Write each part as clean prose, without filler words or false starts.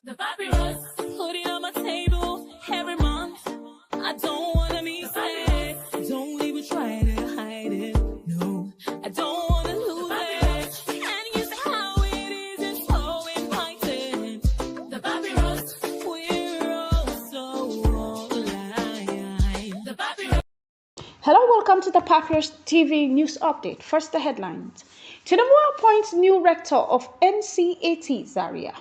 The papyrus, putting on my table every month. I don't wanna be sad. Don't even try to hide it. No, I don't wanna lose it. And you see how it is, it's so inviting. The papyrus, we're all so alive. The papyrus. Hello, welcome to the Papyrus TV News Update. First, the headlines. Tinubu appoints new rector of Ncat Zaria.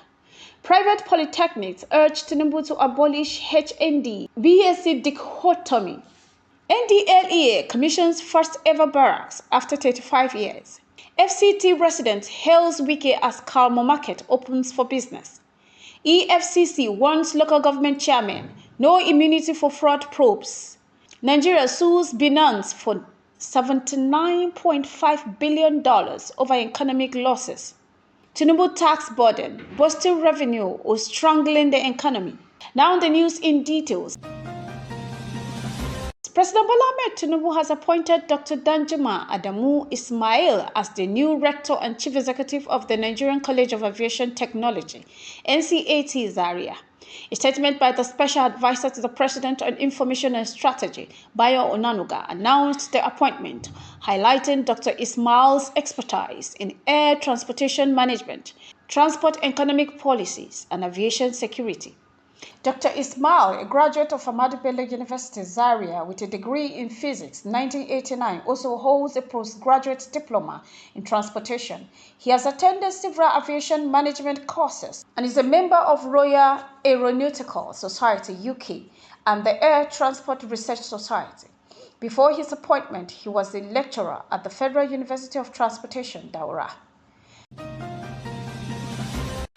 Private polytechnics urge Tinubu to abolish HND BSc dichotomy. NDLEA commissions first ever barracks after 35 years. FCT resident hails Wike as Kalmo Market opens for business. EFCC warns local government chairman, no immunity for fraud probes. Nigeria sues Binance for $79.5 billion over economic losses. Tinubu tax burden, boosting revenue or strangling the economy. Now the news in details. President Bola Ahmed Tinubu has appointed Dr. Danjuma Adamu Ismail as the new rector and chief executive of the Nigerian College of Aviation Technology, NCAT Zaria. A statement by the special advisor to the president on information and strategy, Bayo Onanuga, announced the appointment, highlighting Dr. Ismail's expertise in air transportation management, transport economic policies, and aviation security. Dr. Ismail, a graduate of Ahmadu Bello University, Zaria, with a degree in physics 1989, also holds a postgraduate diploma in transportation. He has attended several aviation management courses and is a member of Royal Aeronautical Society UK and the Air Transport Research Society. Before his appointment, he was a lecturer at the Federal University of Transportation, Daura.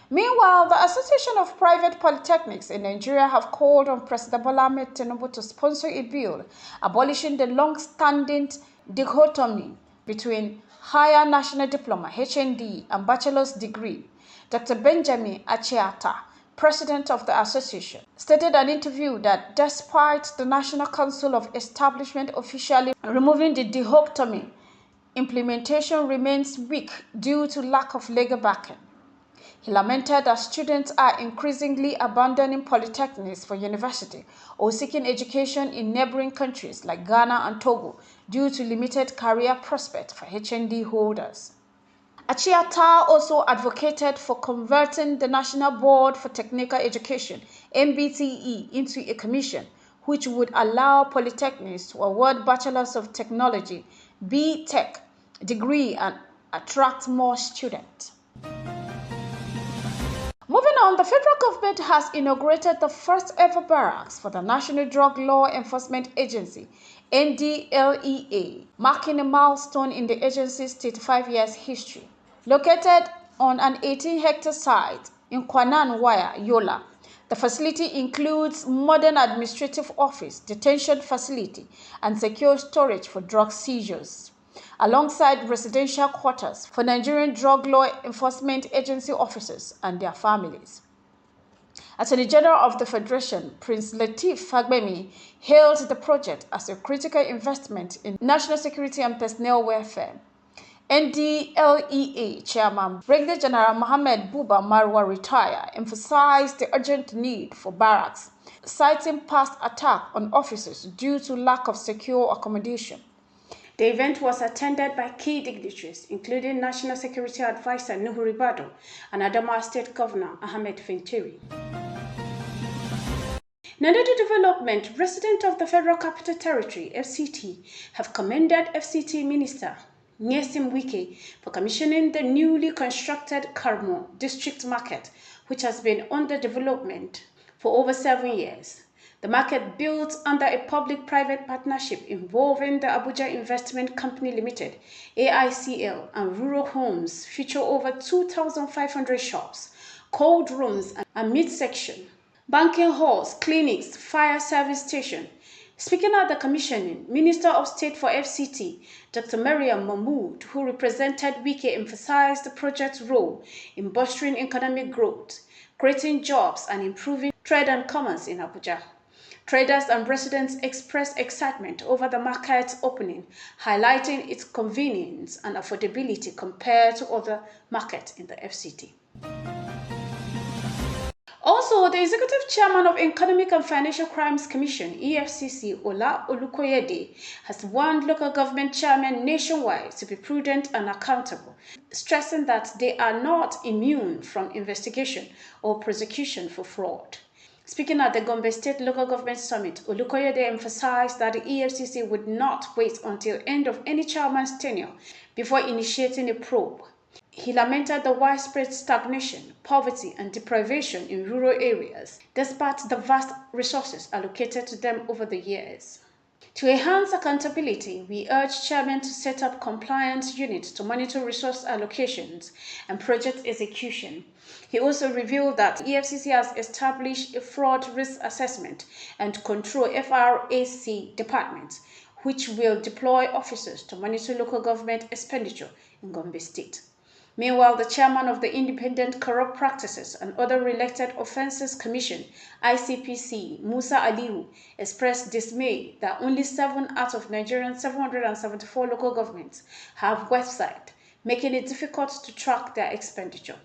Meanwhile, the Association of Private Polytechnics in Nigeria have called on President Bola Ahmed Tinubu to sponsor a bill abolishing the long-standing dichotomy between higher national diploma (HND) and bachelor's degree. Dr. Benjamin Achiata, president of the association, stated in an interview that despite the National Council of Establishment officially removing the dichotomy, implementation remains weak due to lack of legal backing. He lamented that students are increasingly abandoning polytechnics for university or seeking education in neighboring countries like Ghana and Togo due to limited career prospects for HND holders. Achiata also advocated for converting the National Board for Technical Education, NBTE, into a commission which would allow polytechnics to award Bachelors of Technology, B.Tech, degree and attract more students. Moving on, the federal government has inaugurated the first ever barracks for the National Drug Law Enforcement Agency, NDLEA, marking a milestone in the agency's 35 years history. Located on an 18-hectare site in Kwanan Waya, Yola, the facility includes modern administrative office, detention facility, and secure storage for drug seizures, alongside residential quarters for Nigerian Drug Law Enforcement Agency officers and their families. Attorney General of the Federation, Prince Lateef Fagbemi, hailed the project as a critical investment in national security and personnel welfare. NDLEA Chairman Brigadier General Mohammed Buba Marwa Retire emphasized the urgent need for barracks, citing past attack on officers due to lack of secure accommodation. The event was attended by key dignitaries, including National Security Advisor Nuhu Ribadu and Adamawa State Governor Ahmed Fintiri. In another development, residents of the Federal Capital Territory, FCT, have commended FCT Minister Nyesim Wike for commissioning the newly constructed Karmo District Market, which has been under development for over 7 years. The market, built under a public-private partnership involving the Abuja Investment Company Limited, AICL, and Rural Homes, feature over 2,500 shops, cold rooms and meat section, banking halls, clinics, fire service station. Speaking at the commissioning, Minister of State for FCT, Dr. Mariam Mahmood, who represented Wike, emphasized the project's role in bolstering economic growth, creating jobs, and improving trade and commerce in Abuja. Traders and residents expressed excitement over the market's opening, highlighting its convenience and affordability compared to other markets in the FCT. Also, the Executive Chairman of Economic and Financial Crimes Commission, EFCC, Ola Olukoyede, has warned local government chairmen nationwide to be prudent and accountable, stressing that they are not immune from investigation or prosecution for fraud. Speaking at the Gombe State Local Government Summit, Olukoyede emphasized that the EFCC would not wait until the end of any chairman's tenure before initiating a probe. He lamented the widespread stagnation, poverty, and deprivation in rural areas, despite the vast resources allocated to them over the years. To enhance accountability, we urge chairmen to set up compliance units to monitor resource allocations and project execution. He also revealed that EFCC has established a fraud risk assessment and control FRAC department, which will deploy officers to monitor local government expenditure in Gombe State. Meanwhile, the chairman of the Independent Corrupt Practices and Other Related Offences Commission, ICPC, Musa Aliu, expressed dismay that only 7 out of Nigeria's 774 local governments have websites, making it difficult to track their expenditure.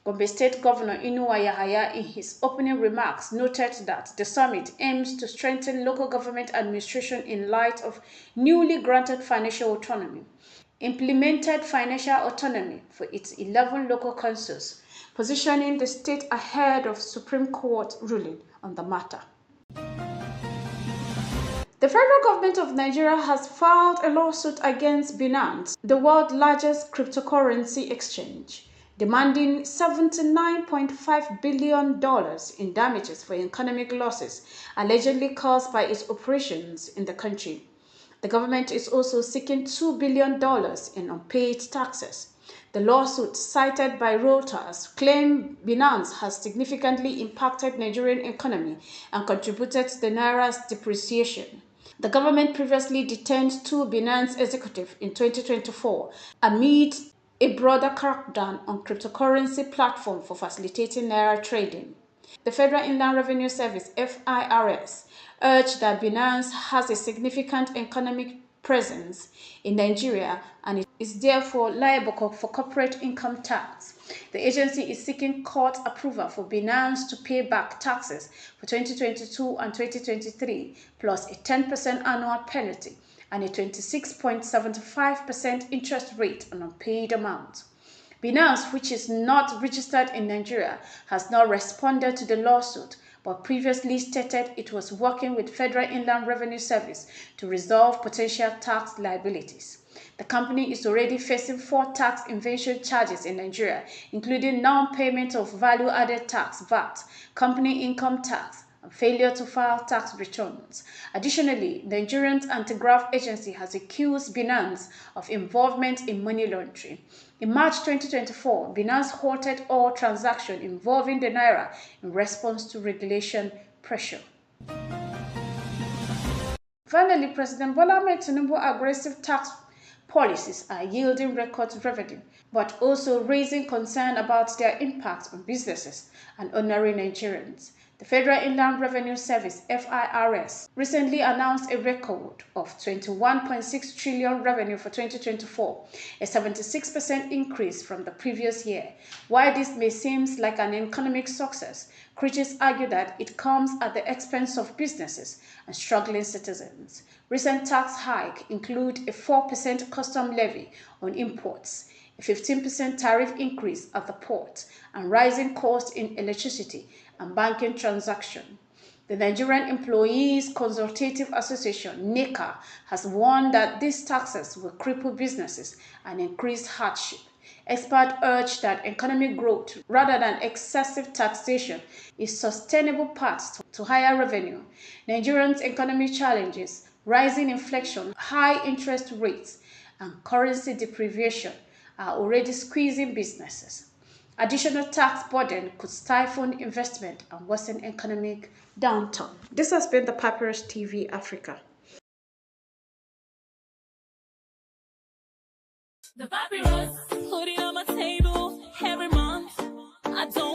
Gombe State Governor Inuwa Yahaya, in his opening remarks, noted that the summit aims to strengthen local government administration in light of newly granted financial autonomy, implemented financial autonomy for its 11 local councils, positioning the state ahead of Supreme Court ruling on the matter. The federal government of Nigeria has filed a lawsuit against Binance, the world's largest cryptocurrency exchange, demanding $79.5 billion in damages for economic losses allegedly caused by its operations in the country. The government is also seeking $2 billion in unpaid taxes. The lawsuit, cited by Reuters, claims Binance has significantly impacted Nigerian economy and contributed to the naira's depreciation. The government previously detained 2 Binance executives in 2024 amid a broader crackdown on cryptocurrency platform for facilitating naira trading. The Federal Inland Revenue Service, FIRS, urged that Binance has a significant economic presence in Nigeria and it is therefore liable for corporate income tax. The agency is seeking court approval for Binance to pay back taxes for 2022 and 2023, plus a 10% annual penalty and a 26.75% interest rate on unpaid amounts. Binance, which is not registered in Nigeria, has now responded to the lawsuit, but previously stated it was working with Federal Inland Revenue Service to resolve potential tax liabilities. The company is already facing 4 tax evasion charges in Nigeria, including non-payment of value-added tax, VAT, company income tax, and failure to file tax returns. Additionally, the Nigerian Anti-Graft Agency has accused Binance of involvement in money laundering. In March 2024, Binance halted all transactions involving the naira in response to regulation pressure. Finally, President Bola Ahmed Tinubu's aggressive tax policies are yielding record revenue, but also raising concern about their impact on businesses and ordinary Nigerians. The Federal Inland Revenue Service, FIRS, recently announced a record of 21.6 trillion revenue for 2024, a 76% increase from the previous year. While this may seem like an economic success, critics argue that it comes at the expense of businesses and struggling citizens. Recent tax hikes include a 4% custom levy on imports, a 15% tariff increase at the port, and rising costs in electricity and banking transactions. The Nigerian Employees Consultative Association, Ncat, has warned that these taxes will cripple businesses and increase hardship. Experts urge that economic growth, rather than excessive taxation, is a sustainable path to higher revenue. Nigerians' economic challenges, rising inflation, high interest rates, and currency depreciation are already squeezing businesses. Additional tax burden could stifle investment and worsen economic downturn. This has been the Papyrus TV Africa. The papyrus, put it on my table every month. I don't